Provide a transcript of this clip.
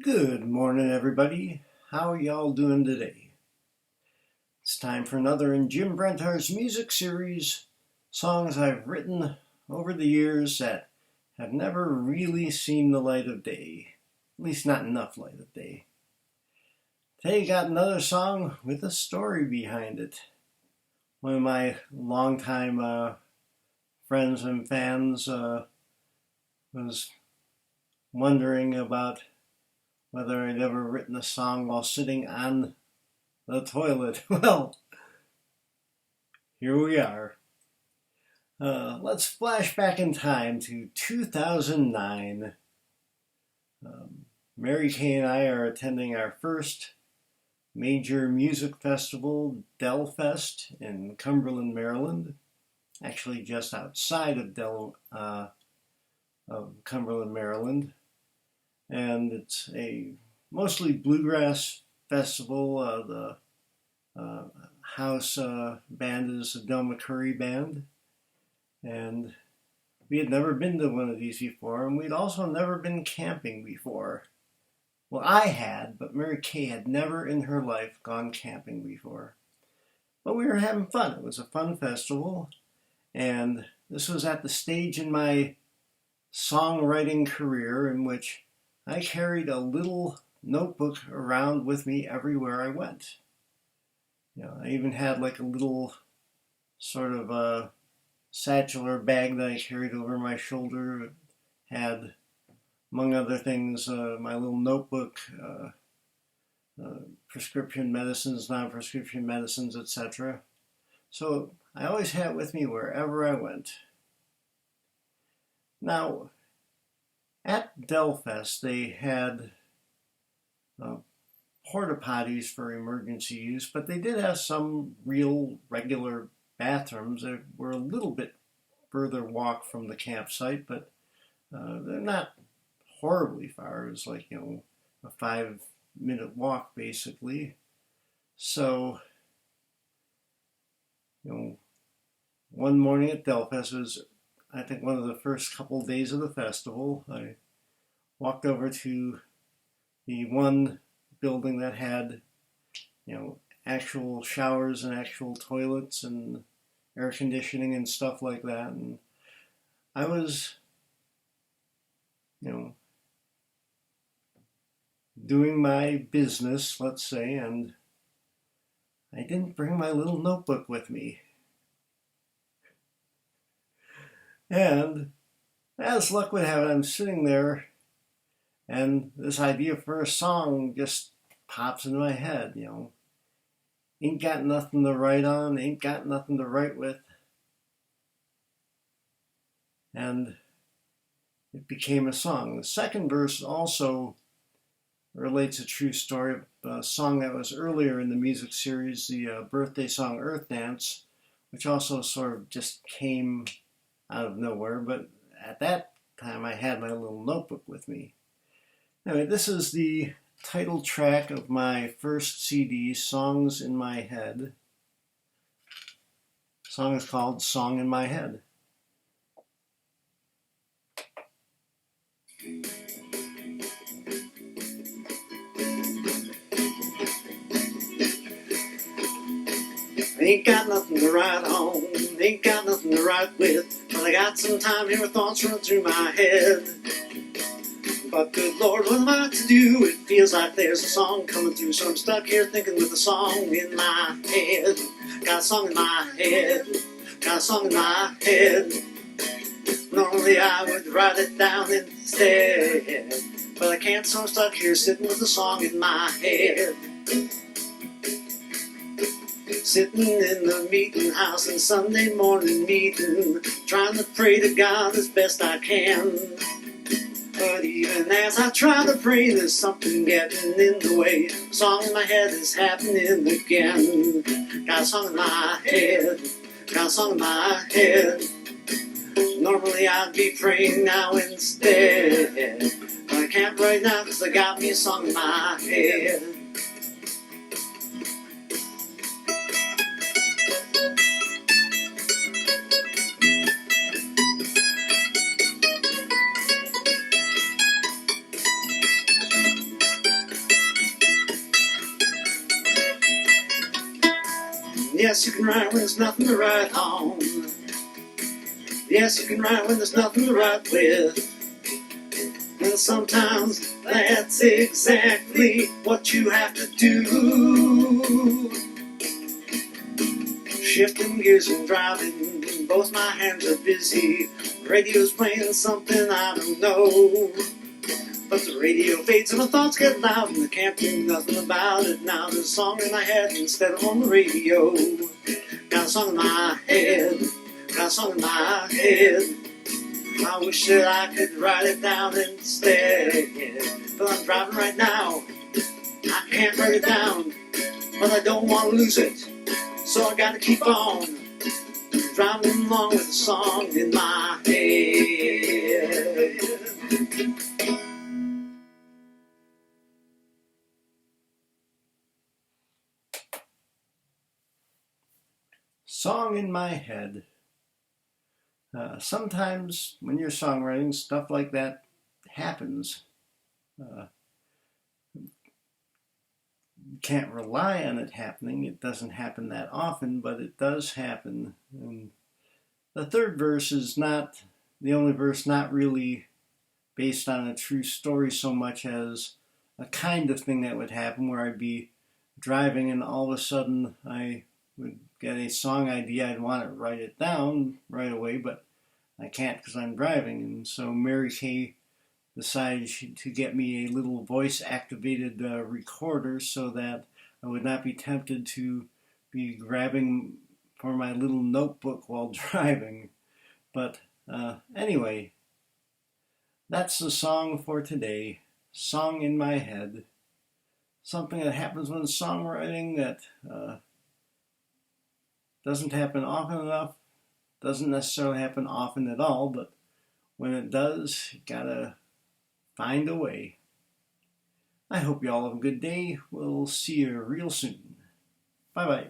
Good morning, everybody. How are y'all doing today? It's time for another in Jim Brentar's music series, songs I've written over the years that have never really seen the light of day, at least not enough light of day. Today got another song with a story behind it. One of my longtime friends and fans was wondering about whether I'd ever written a song while sitting on the toilet. Well, here we are. Let's flash back in time to 2009. Mary Kay and I are attending our first major music festival, DelFest, in Cumberland, Maryland. Actually, just outside of Cumberland, Maryland. And it's a mostly bluegrass festival. The house band is the Del McCurry Band. And we had never been to one of these before, and we'd also never been camping before. Well, I had, but Mary Kay had never in her life gone camping before. But we were having fun. It was a fun festival, and this was at the stage in my songwriting career in which I carried a little notebook around with me everywhere I went. I even had like a little sort of a satchel or bag that I carried over my shoulder. It had, among other things, my little notebook, prescription medicines, non-prescription medicines, etc. So I always had it with me wherever I went. Now, at DelFest, they had porta potties for emergency use, but they did have some real regular bathrooms that were a little bit further walk from the campsite, but they're not horribly far. It was like, a 5-minute walk basically. So, one morning at DelFest was, I think, one of the first couple days of the festival. I walked over to the one building that had, actual showers and actual toilets and air conditioning and stuff like that. And I was, doing my business, let's say, and I didn't bring my little notebook with me. And as luck would have it, I'm sitting there, and this idea for a song just pops into my head, Ain't got nothing to write on, ain't got nothing to write with. And it became a song. The second verse also relates a true story of a song that was earlier in the music series, the birthday song Earth Dance, which also sort of just came out of nowhere, but at that time I had my little notebook with me. Anyway, this is the title track of my first CD, Songs in My Head. The song is called Song in My Head. Ain't got nothing to write on, ain't got nothing to write with, but I got some time here with thoughts run through my head. But good Lord, what am I to do? It feels like there's a song coming through, so I'm stuck here thinking with a song in my head. Got a song in my head, got a song in my head. Normally I would write it down instead, but I can't, so I'm stuck here sitting with a song in my head. Sitting in the meeting house in Sunday morning meeting, trying to pray to God as best I can. But even as I try to pray, there's something getting in the way. A song in my head is happening again. Got a song in my head, got a song in my head. Normally I'd be praying now instead, but I can't right now because I got me a song in my head. Yes, you can write when there's nothing to write on. Yes, you can write when there's nothing to write with. And sometimes that's exactly what you have to do. Shifting gears and driving, both my hands are busy. Radio's playing something I don't know. But the radio fades and my thoughts get loud and I can't do nothing about it. Now there's a song in my head instead of on the radio. Got a song in my head, got a song in my head. I wish that I could write it down instead. But I'm driving right now, I can't write it down. But I don't want to lose it, so I gotta keep on driving along with a song in my head. Song in my head. Sometimes when you're songwriting, stuff like that happens. You can't rely on it happening. It doesn't happen that often, but it does happen. And the third verse is not the only verse not really based on a true story so much as a kind of thing that would happen where I'd be driving and all of a sudden I would get a song idea. I'd want to write it down right away, but I can't because I'm driving. And so Mary Kay decided to get me a little voice-activated recorder so that I would not be tempted to be grabbing for my little notebook while driving. But anyway, that's the song for today. Song in my head. Something that happens when songwriting that doesn't happen often enough. Doesn't necessarily happen often at all, but when it does, you gotta find a way. I hope you all have a good day. We'll see you real soon. Bye-bye.